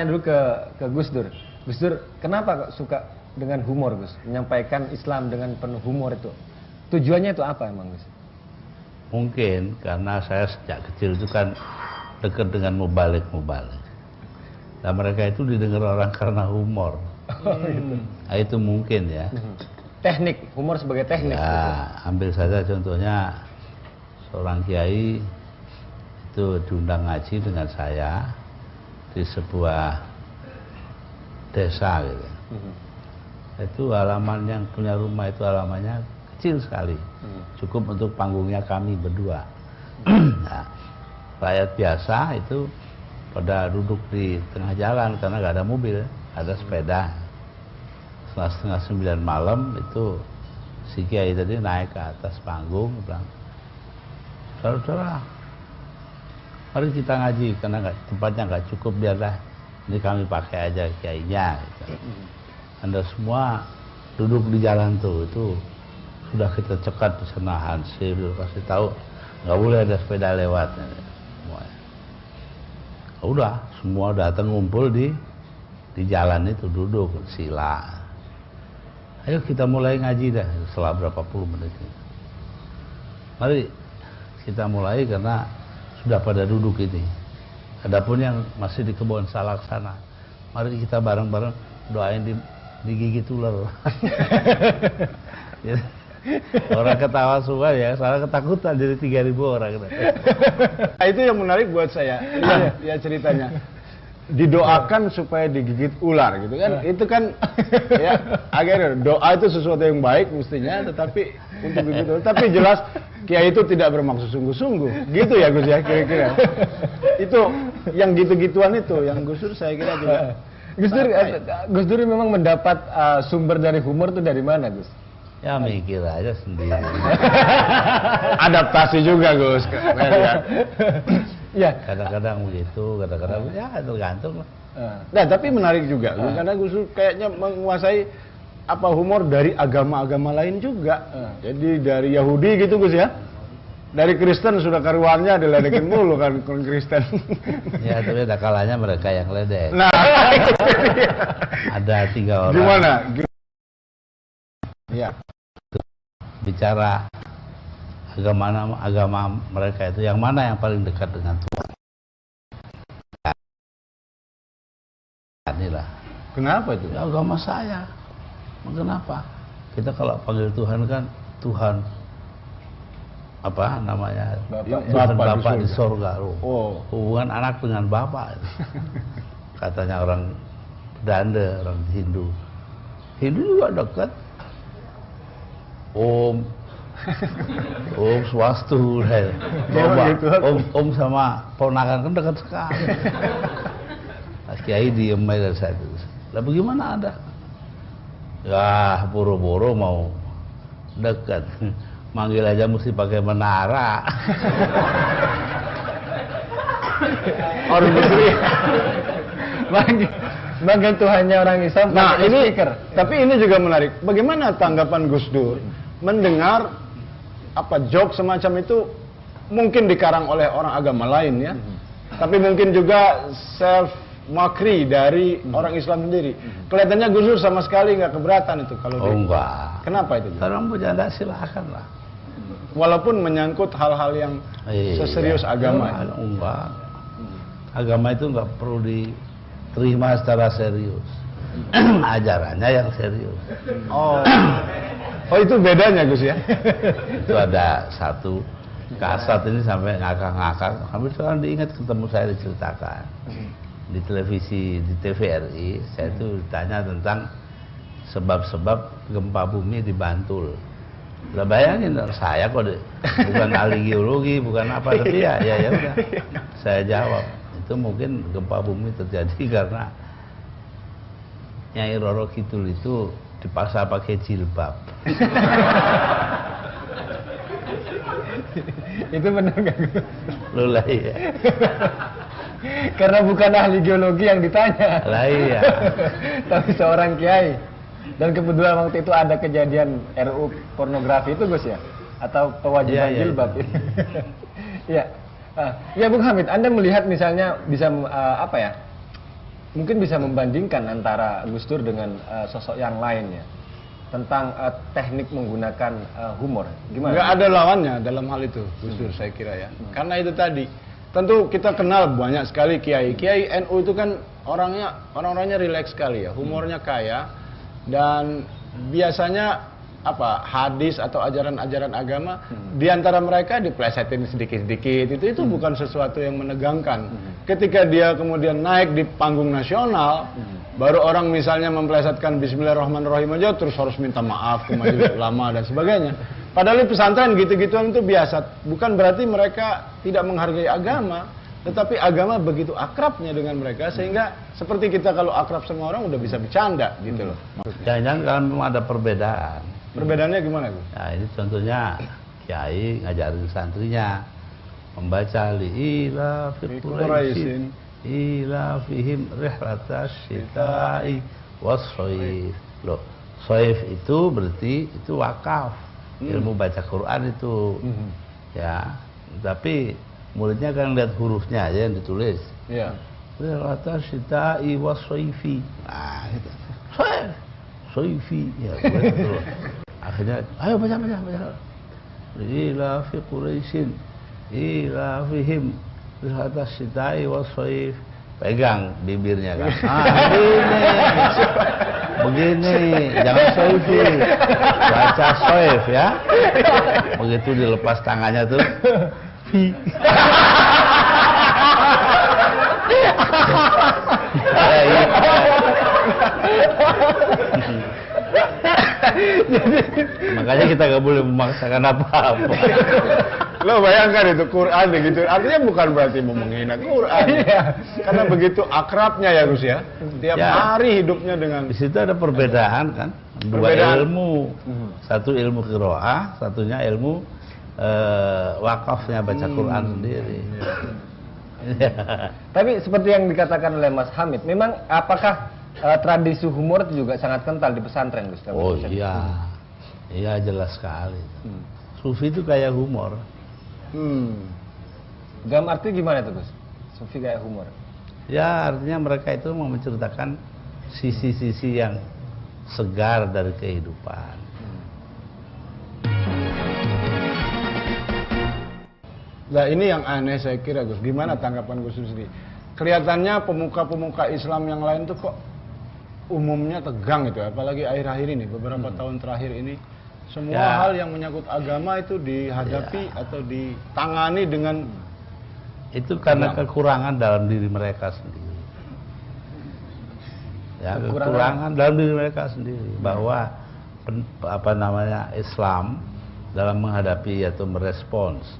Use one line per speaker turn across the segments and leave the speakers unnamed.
tanya dulu ke Gus Dur. Gus Dur, kenapa kok suka dengan humor, Gus? Menyampaikan Islam dengan penuh humor itu. Tujuannya itu apa emang, Gus?
Mungkin karena saya sejak kecil itu kan dekat dengan mubalik. Dan mereka itu didengar orang karena humor.
Gitu.
Nah, itu mungkin ya.
Teknik, humor sebagai teknik.
Ya,
gitu.
ambil saja contohnya seorang kiai itu diundang ngaji dengan saya di sebuah desa gitu. Itu halaman yang punya rumah itu halamannya kecil sekali, cukup untuk panggungnya kami berdua. Nah, rakyat biasa itu pada duduk di tengah jalan karena nggak ada mobil, ada sepeda. Setengah 9 malam itu si kiai tadi naik ke atas panggung, bilang, saudara, mari kita ngaji karena tempatnya nggak cukup, biarlah ini kami pakai aja kiainya. Gitu. Anda semua duduk di jalan tuh, itu sudah kita cekat di sana, hansip, kasih tahu nggak boleh ada sepeda lewat. Udah, semua datang ngumpul di jalan itu, duduk sila. Ayo kita mulai ngaji dah setelah berapa puluh menit. Mari kita mulai karena sudah pada duduk ini. Adapun yang masih di kebun salak sana, mari kita bareng-bareng doain digigit ular. Orang ketawa semua ya, salah ketakutan jadi 3.000 orang.
Nah, itu yang menarik buat saya. Ya ceritanya. Didoakan supaya digigit ular gitu kan. Itu kan ya agar doa itu sesuatu yang baik mestinya, tetapi untuk begitu. Tapi jelas kiai itu tidak bermaksud sungguh-sungguh. Gitu ya Gus ya kira-kira. Itu yang gitu-gituan itu yang Gus Dur saya kira juga.
Gus Dur memang mendapat sumber dari humor itu dari mana, Gus?
Ya mikir aja sendiri.
Adaptasi juga Gus.
Ya.
Kadang-kadang begitu, kadang-kadang ya tergantung lah.
Nah, tapi menarik juga karena Gus Dur kayaknya menguasai apa humor dari agama-agama lain juga. Jadi dari Yahudi gitu Gus ya. Dari Kristen sudah karuannya diledekin mulu kan Kristen.
Ya, tapi ada kalanya mereka yang ledek.
Nah,
ada 3 orang.
gimana? Ya.
Bicara agama mereka itu yang mana yang paling dekat dengan Tuhan. Inilah.
Kenapa itu?
Ya, agama saya. Kenapa? Kita kalau panggil Tuhan kan Tuhan apa namanya? Tuhan Bapak di sorga.
Oh.
Hubungan anak dengan Bapak. Katanya orang Belanda, orang Hindu. Hindu juga dekat. Om Swastu, Om sama ponakan kan dekat sekali. Kiai diem aja satu. Lah bagaimana ada? Ya boro-boro mau dekat, manggil aja mesti pakai menara.
Orang Besri.
Bagian Tuhannya orang Islam.
Nah ini,
speaker.
tapi ini juga menarik. Bagaimana tanggapan Gus Dur mendengar apa joke semacam itu mungkin dikarang oleh orang agama lain ya, tapi mungkin juga self mockery dari orang Islam sendiri. Kelihatannya Gus Dur sama sekali nggak keberatan itu kalau
enggak.
Kenapa itu?
Orang bercanda silakan lah.
Walaupun menyangkut hal-hal yang seserius agama.
Enggak. Agama itu enggak perlu diterima secara serius. Ajarannya yang serius.
Oh itu bedanya Gus ya?
Itu ada satu kasat ini sampai ngakak-ngakak. Hampir sekarang diingat ketemu saya diceritakan. Di televisi, di TVRI, saya itu ditanya tentang sebab-sebab gempa bumi di Bantul. Lah bayangin saya kok bukan ahli geologi, bukan apa, tapi ya udah. Saya jawab, itu mungkin gempa bumi terjadi karena Nyai Roro Kidul itu dipaksa pakai jilbab.
Itu benar nggak?
Loh lah iya.
Karena bukan ahli geologi yang ditanya.
Lah iya.
Tapi seorang kiai. Dan kebetulan waktu itu ada kejadian RUU pornografi itu Gus ya? Atau kewajiban jilbab ini. Iya. Ya Bung Hamid, Anda melihat misalnya bisa apa ya? Mungkin bisa membandingkan antara Gus Dur dengan sosok yang lain ya, tentang teknik menggunakan humor. Gimana?
Nggak ada lawannya dalam hal itu, Gus Dur saya kira ya. Karena itu tadi, tentu kita kenal banyak sekali kiai. Kiai NU itu kan orang-orangnya rileks sekali ya, humornya kaya, dan biasanya hadis atau ajaran-ajaran agama di antara mereka diplesetin sedikit-sedikit. Itu bukan sesuatu yang menegangkan. Ketika dia kemudian naik di panggung nasional, baru orang misalnya memplesetkan Bismillahirrahmanirrahim aja terus harus minta maaf ke majelis ulama dan sebagainya. Padahal di pesantren gitu-gituan itu biasa. Bukan berarti mereka tidak menghargai agama, tetapi agama begitu akrabnya dengan mereka sehingga seperti kita kalau akrab sama orang udah bisa bercanda gitu loh.
Jangan-jangan kalau memang ada perbedaan.
Perbedaannya gimana, Gus?
Nah, ini contohnya kiai ngajarin santrinya membaca li'ila fi Quraisyin ila fihim rihlatas syita'i was-shaif. Loh, shaif itu berarti itu wakaf. Ilmu baca Quran itu. Ya, tapi muridnya kan lihat hurufnya aja yang ditulis.
Iya.
Rihlatas syita'i was-shaifi. Nah, gitu. Shaifi ya betul. Akhirnya ayo baca. Ila fi Quraisyin ila fihim rihatas syita'i was-shaif. Pegang bibirnya kan. Begini, jangan shaifi. Baca shaif ya. Begitu dilepas tangannya tuh fi. Makanya kita nggak boleh memaksakan apa-apa.
Lo bayangkan itu Quran begitu, artinya bukan berarti mau menghina Quran. Karena begitu akrabnya ya Gus ya. Tiap hari hidupnya dengan.
Di situ ada perbedaan kan, dua ilmu. Satu ilmu qiraah, satunya ilmu wakafnya baca Quran sendiri.
Tapi seperti yang dikatakan oleh Mas Hamid, memang apakah tradisi humor itu juga sangat kental di pesantren, Gus?
Oh iya, iya jelas sekali. Sufi itu kayak humor.
Dalam arti gimana tuh, Gus? Sufi kayak humor?
Ya artinya mereka itu mau menceritakan sisi-sisi yang segar dari kehidupan.
Nah ini yang aneh saya kira Gus. Gimana tanggapan Gus sendiri? Kelihatannya pemuka-pemuka Islam yang lain tuh kok umumnya tegang gitu, apalagi akhir-akhir ini, beberapa tahun terakhir ini, semua hal yang menyangkut agama itu dihadapi atau ditangani dengan
itu karena kekurangan dalam diri mereka sendiri. Ya, kekurangan dalam diri mereka sendiri bahwa Islam dalam menghadapi atau merespons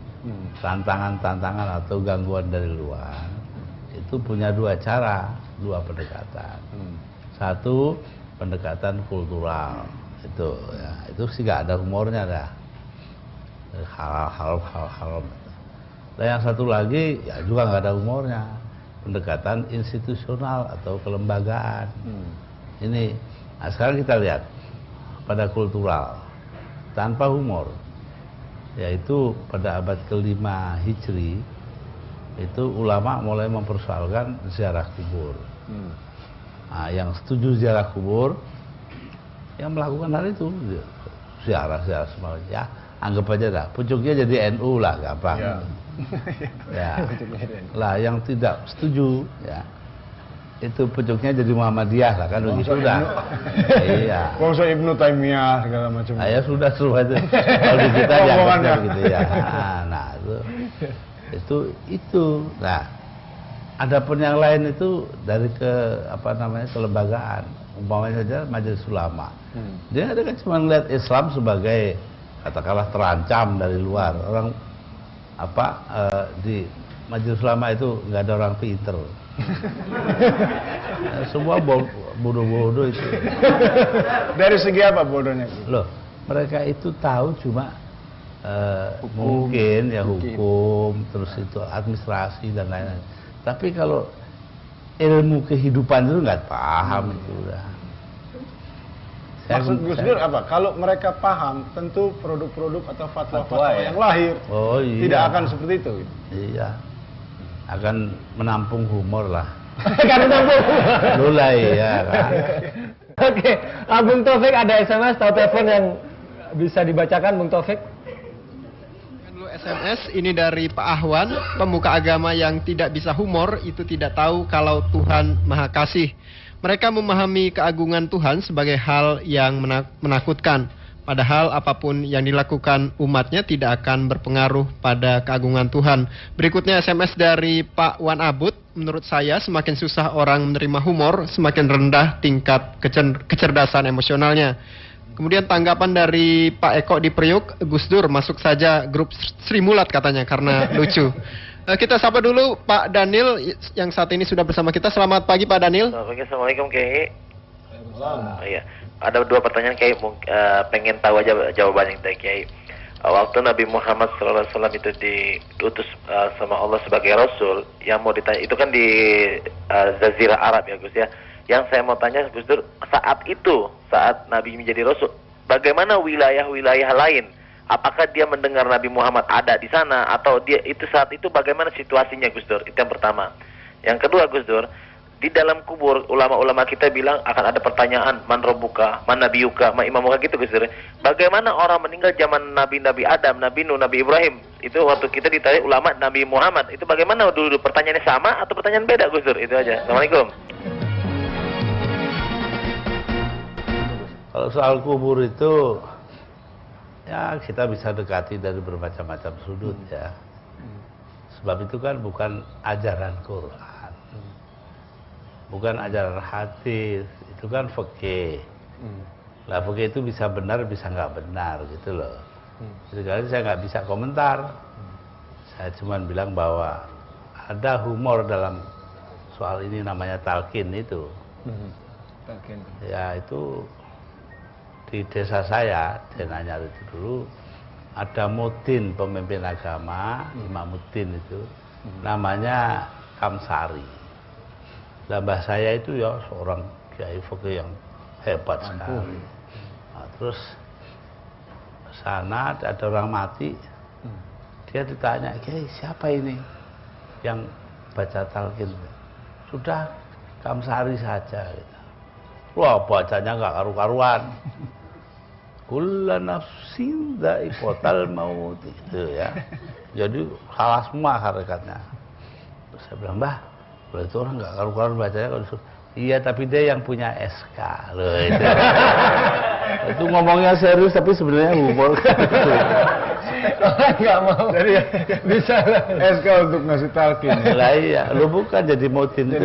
tantangan-tantangan atau gangguan dari luar itu punya dua cara, dua pendekatan. Satu pendekatan kultural itu sih gak ada humornya dah, hal-hal. Dan yang satu lagi ya juga nggak ada humornya, pendekatan institusional atau kelembagaan. Ini, nah sekarang kita lihat pada kultural tanpa humor, yaitu pada abad ke-5 Hijri itu ulama mulai mempersoalkan ziarah kubur. Nah, yang setuju ziarah kubur, yang melakukan hal itu ziarah semua ya, anggap aja dah pucuknya jadi NU lah, gampang. Ya. Lah yang tidak setuju ya itu pucuknya jadi Muhammadiyah lah kan, begitu sudah. Iya.
Bangsa Ibnu Taimiyah segala macam.
Ya sudah semua itu. Kalau di kita jangan gitu ya. Nah, itu. Nah, adapun yang lain itu dari kelembagaan. Umpamanya saja Majelis Ulama. Dia kan cuma melihat Islam sebagai katakanlah terancam dari luar. Orang di Majelis Ulama itu nggak ada orang pinter. Semua bodoh-bodoh itu.
Dari segi apa bodohnya?
Loh, mereka itu tahu cuma mungkin ya hukum, terus itu administrasi dan lain-lain. Tapi kalau ilmu kehidupan itu nggak paham itu udah.
Maksud Gus Dur apa? Kalau mereka paham, tentu produk-produk atau fatwa-fatwa yang lahir tidak akan seperti itu.
Iya, akan menampung humor lah.
Karena nampung.
Mulai ya kan.
Oke, Bung Taufik ada SMS atau telepon yang bisa dibacakan, Bung Taufik?
Dulu SMS ini dari Pak Ahwan, pemuka agama yang tidak bisa humor itu tidak tahu kalau Tuhan Maha Kasih. Mereka memahami keagungan Tuhan sebagai hal yang menakutkan. Padahal apapun yang dilakukan umatnya tidak akan berpengaruh pada keagungan Tuhan. Berikutnya SMS dari Pak Wan Abud. Menurut saya semakin susah orang menerima humor, semakin rendah tingkat kecerdasan emosionalnya. Kemudian tanggapan dari Pak Eko di Priuk, Gus Dur masuk saja grup Sri Mulat katanya karena lucu. Kita sapa dulu Pak Daniel yang saat ini sudah bersama kita. Selamat pagi Pak Daniel.
Assalamualaikum Kiai. Iya. Ada 2 pertanyaan Kiai, pengen tahu aja jawabannya Kiai. Waktu Nabi Muhammad SAW itu diutus sama Allah sebagai Rasul, yang mau ditanya itu kan di Jazirah Arab ya Gus ya. Yang saya mau tanya Gus Dur, saat Nabi menjadi Rasul, bagaimana wilayah-wilayah lain? Apakah dia mendengar Nabi Muhammad ada di sana, atau dia itu saat itu bagaimana situasinya Gus Dur? Itu yang pertama. Yang kedua Gus Dur, di dalam kubur ulama-ulama kita bilang akan ada pertanyaan, man rabbuka, man nabiyuka, man imamuka gitu Gus Dur. Bagaimana orang meninggal zaman Nabi Adam, Nabi Nuh, Nabi Ibrahim? Itu waktu kita ditanya ulama Nabi Muhammad. Itu bagaimana dulu pertanyaannya sama atau pertanyaan beda Gus Dur? Itu aja. Assalamualaikum.
Kalau soal kubur itu ya kita bisa dekati dari bermacam-macam sudut ya. Sebab itu kan bukan ajaran Quran. Bukan ajaran hadis, itu kan fikih. Lah fikih itu bisa benar, bisa nggak benar gitu loh. Jadi saya nggak bisa komentar. Saya cuma bilang bahwa ada humor dalam soal ini, namanya talqin itu.
Talqin.
Ya itu di desa saya, Denanyar itu dulu ada mudin pemimpin agama, Imam Mudin itu, namanya Kamsari. Mbah saya itu ya seorang kiai fikih yang hebat sekali. Nah, terus sana ada orang mati, dia ditanya, Kiai siapa ini yang baca talqin? Sudah Kamsari saja. Gitu. Wah bacanya nggak karu-karuan. Kullu nafsin dha'iqatul maut itu ya. Jadi salah semua hakikatnya. Terus saya bilang, Mbah, kalau itu orang nggak karu-karuan bacanya kalau disuruh. Iya, tapi dia yang punya SK loh itu. Itu ngomongnya serius tapi sebenarnya humor.
Nggak mau. Jadi bisa lah.
SK untuk ngasih talqin.
Lah iya, lu bukan jadi mudin.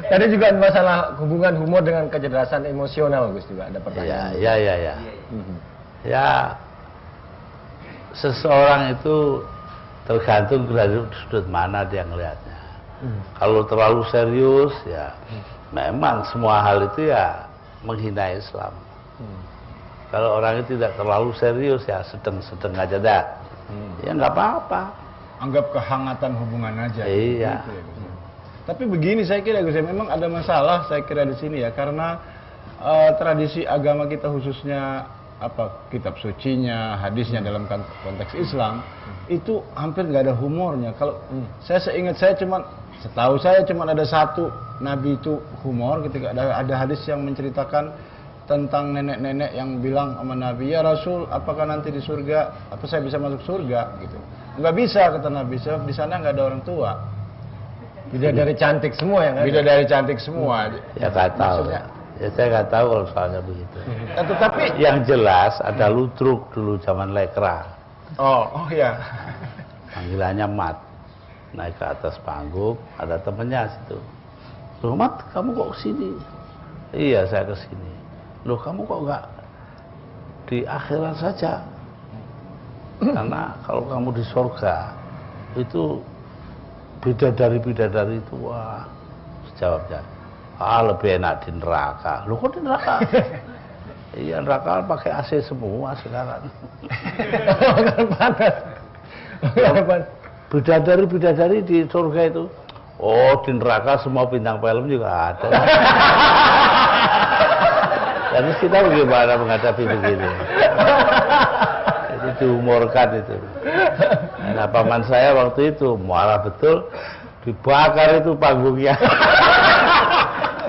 Tadi juga masalah hubungan humor dengan kecerdasan emosional, Gus, juga ada pertanyaan.
Ya. Ya, seseorang itu tergantung dari sudut mana dia ngelihatnya. Kalau terlalu serius, ya memang semua hal itu ya menghina Islam. Kalau orang itu tidak terlalu serius, ya sedang-sedang aja dah. Ya nggak apa-apa.
Anggap kehangatan hubungan aja.
Iya.
Gitu ya. Tapi begini saya kira Gus, memang ada masalah saya kira di sini ya, karena tradisi agama kita khususnya kitab sucinya, hadisnya dalam konteks Islam itu hampir nggak ada humornya. Kalau setahu saya cuma ada satu nabi itu humor ketika ada hadis yang menceritakan tentang nenek-nenek yang bilang sama Nabi, ya Rasul, apakah nanti di surga, apa saya bisa masuk surga gitu. Nggak bisa kata Nabi, sebab di sana nggak ada orang tua.
Bidadari cantik semua yang ada.
Bidadari cantik semua.
Ya nggak tahu. Ya saya nggak tahu kalau soalnya begitu.
Tetapi
yang jelas ada ludruk dulu zaman lekra.
Oh ya.
Panggilannya Mat. Naik ke atas panggung, ada temennya situ. Loh Mat, kamu kok kesini? Iya saya kesini. Loh kamu kok nggak di akhirat saja? Karena kalau kamu di surga itu bidadari itu wah, jawabnya lebih enak di neraka. Loh kok di neraka? Iya neraka pakai AC semua sekarang. Panas. Bidadari di surga itu, oh di neraka semua bintang film juga ada. Jadi kita bagaimana menghadapi begini? Itu dihumorkan itu. Nah paman saya waktu itu marah betul. dibakar itu panggungnya.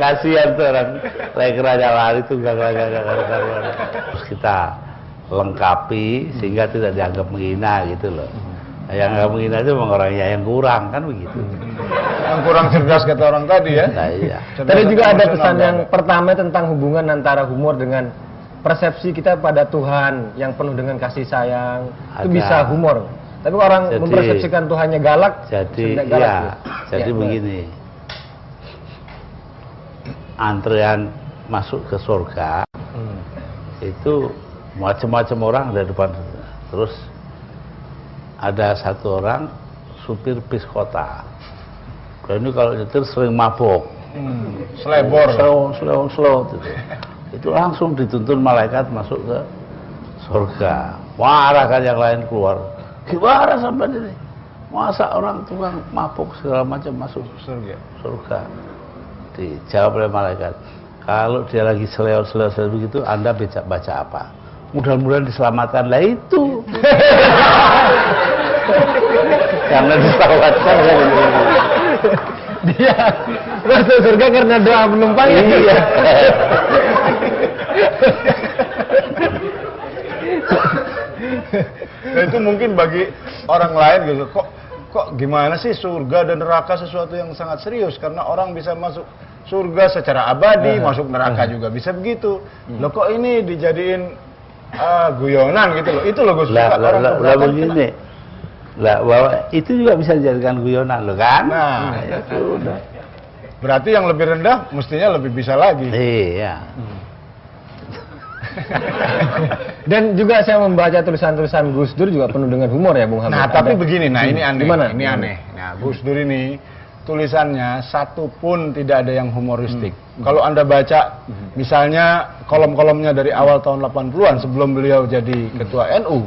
Kasihan tuh orang lekeranya lari tunggang. Terus kita lengkapi sehingga tidak dianggap menghina gitu loh. Yang nggak menghina itu memang orangnya yang kurang kan begitu.
Yang kurang cerdas kata orang tadi ya.
Nah, iya.
Tadi juga ada pesan yang pertama tentang hubungan antara humor dengan persepsi kita pada Tuhan yang penuh dengan kasih sayang. Itu bisa humor. Tapi orang mempersepsikan Tuhannya galak,
jadi
galak,
ya, jadi begini. Antrean masuk ke surga itu macam-macam orang dari depan. Terus ada satu orang supir bis kota. Ini kalau nyetir sering mabok,
Selebor,
slow gitu. Itu langsung dituntun malaikat masuk ke surga. Marah kan yang lain keluar. Gimana sampai ini? Masa orang tukang mabok segala macam masuk surga? Dijawab oleh malaikat, kalau dia lagi seleo begitu, Anda baca apa? Mudah-mudahan diselamatkan. Lah itu. Karena diselamatkan.
Dia masuk surga karena doa penumpang.
Iya.
Nah, itu mungkin bagi orang lain gitu. Kok gimana sih surga dan neraka sesuatu yang sangat serius, karena orang bisa masuk surga secara abadi, masuk neraka juga bisa begitu. Loh kok ini dijadiin guyonan gitu loh. Itu loh gue suka orang keberatan.
Begini. Lah bahwa itu juga bisa dijadikan guyonan loh kan?
Nah,
ya sudah.
Berarti yang lebih rendah mestinya lebih bisa lagi.
Iya.
Dan juga saya membaca tulisan-tulisan Gus Dur juga penuh dengan humor ya Bung Hamid.
Nah, tapi begini, nah ini aneh.
Gimana?
Ini aneh. Nah, Gus Dur ini tulisannya satu pun tidak ada yang humoristik. Kalau Anda baca misalnya kolom-kolomnya dari awal tahun 80-an sebelum beliau jadi ketua NU,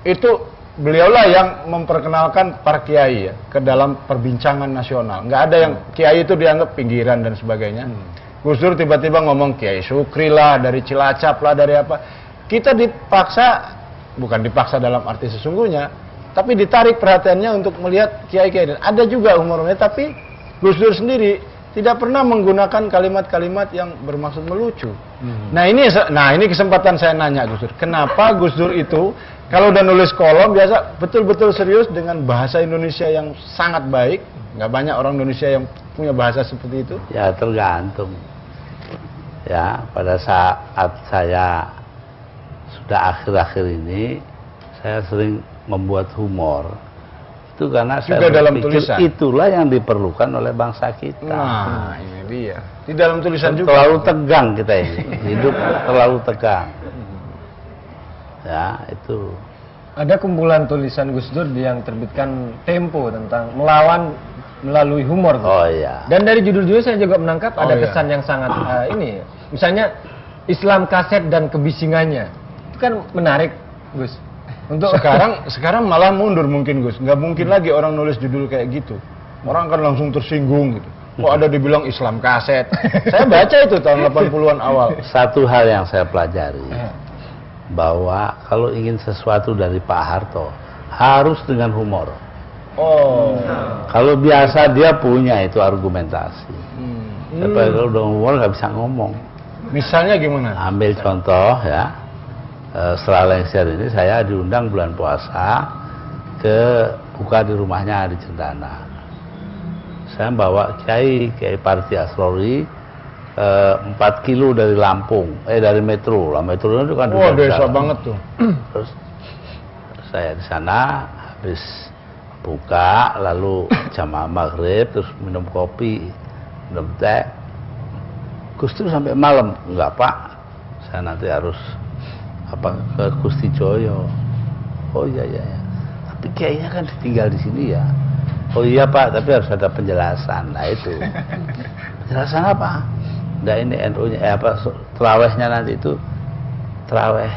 itu beliaulah yang memperkenalkan para kiai ya ke dalam perbincangan nasional. Nggak ada yang kiai itu dianggap pinggiran dan sebagainya. Gus Dur tiba-tiba ngomong Kiai Sukri lah, dari Cilacap lah, dari apa. Kita dipaksa, bukan dipaksa dalam arti sesungguhnya, tapi ditarik perhatiannya untuk melihat kiai-kiai. Dan ada juga humornya, tapi Gus Dur sendiri tidak pernah menggunakan kalimat-kalimat yang bermaksud melucu. Nah ini kesempatan saya nanya Gus Dur, kenapa Gus Dur itu kalau udah nulis kolom biasa betul-betul serius dengan bahasa Indonesia yang sangat baik? Nggak banyak orang Indonesia yang punya bahasa seperti itu.
Ya tergantung. Ya pada saat saya sudah akhir-akhir ini saya sering membuat humor. Itu karena
juga
saya
dalam
berpikir
tulisan.
itulah yang diperlukan oleh bangsa kita.
Nah, ini dia. Di dalam tulisan juga.
Terlalu tegang kita ini. Hidup terlalu tegang. Ya, itu.
Ada kumpulan tulisan Gus Dur yang terbitkan Tempo tentang melawan melalui humor.
Oh iya.
Dan dari judul-judul saya juga menangkap ada
iya.
kesan yang sangat ini. Misalnya Islam kaset dan kebisingannya. Itu kan menarik, Gus. Untuk
sekarang malah mundur mungkin Gus. Nggak mungkin lagi orang nulis judul kayak gitu. Orang kan langsung tersinggung gitu. Kok ada dibilang Islam kaset? Saya baca itu tahun 80-an awal.
Satu hal yang saya pelajari bahwa kalau ingin sesuatu dari Pak Harto harus dengan humor.
Oh.
Kalau biasa dia punya itu argumentasi. Tapi kalau udah humor nggak bisa ngomong.
Misalnya gimana?
Ambil contoh ya. Setelah lengser ini saya diundang bulan puasa ke buka di rumahnya di Cendana. Saya bawa Kiai Parti Asrori 4 kilo dari Lampung, dari Metro. Lah Metro itu kan
desa banget tuh.
Terus saya di sana habis buka, lalu jamaah maghrib, terus minum kopi, minum teh. Gus Dur sampai malam, enggak Pak, saya nanti harus ke Gusti Joyo. Oh iya. Tapi kayaknya kan tinggal di sini ya. Oh iya Pak, tapi harus ada penjelasan. Nah itu. Penjelasan apa? Nah ini NU-nya terawihnya nanti itu terawih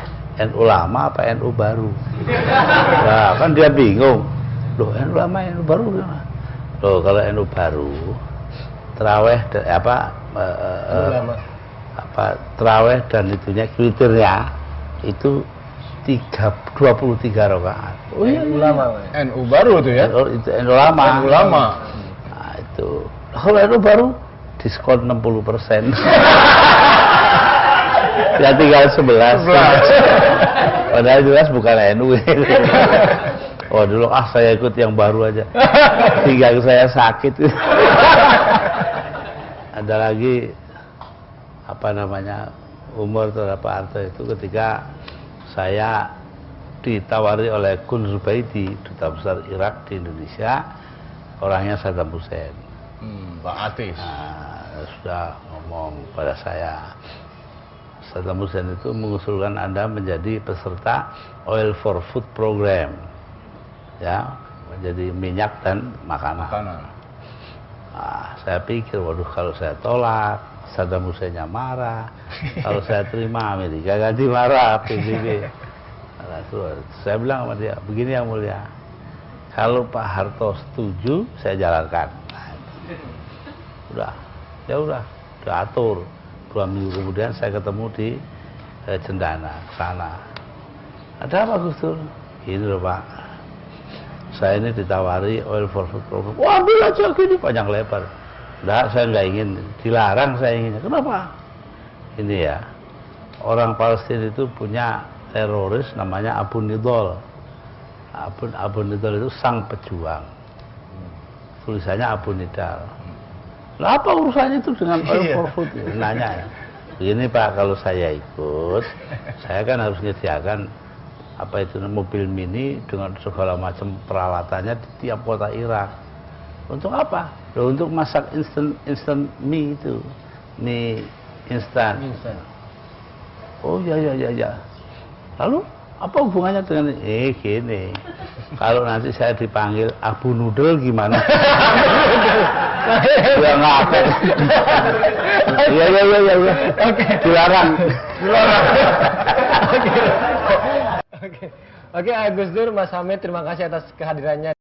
NU lama apa NU baru. Nah kan dia bingung. Loh NU lama NU baru gimana? Loh kalau NU baru terawih terawih dan itunya kriteria itu 23 rakaat.
Oh iya, ulama.
NU baru tuh ya?
NU lama.
NU lama.
Tuh, kalau itu baru diskon 60%. Ya tinggal 11. Padahal jelas bukan NU. Oh dulu saya ikut yang baru aja. Tinggal saya sakit. Ada lagi apa namanya umur terhadap Pak Harto itu ketika saya ditawari oleh Kun Zubaidi, duta besar Irak di Indonesia, orangnya Saddam Hussein.
Pak Atis.
Nah, sudah ngomong pada saya, Saddam Hussein itu mengusulkan Anda menjadi peserta Oil for Food Program, ya, menjadi minyak dan makanan. Nah, saya pikir, waduh kalau saya tolak, Saddam Husseinnya marah. Kalau saya terima, Amerika ganti marah, PBB. Nah, saya bilang sama dia, begini yang mulia, kalau Pak Harto setuju, saya jalankan. Nah, udah atur. 2 minggu kemudian saya ketemu di Cendana, sana. Ada apa Gus Dur? Ini loh Pak, saya ini ditawari Oil for Food Program. Wah, ambil aja gini, panjang lebar. Enggak, saya nggak ingin, dilarang saya inginnya. Kenapa? Ini ya, orang Palestina itu punya teroris namanya Abu Nidal. Abu Nidal itu sang pejuang. Tulisannya Abu Nidal. Lah apa urusannya itu dengan Oil for Food? Nanya ya. Begini Pak, kalau saya ikut, saya kan harus menyediakan apa itu mobil mini dengan segala macam peralatannya di tiap kota Irak. Untuk apa? Loh, untuk masak instant mie itu, mie instan. Oh ya. Lalu apa hubungannya dengan gini? Kalau nanti saya dipanggil Abu Nudel gimana? Ya ngakak. Iya. Oke. Dilarang.
Oke, Gus Dur, Mas Hamid, terima kasih atas kehadirannya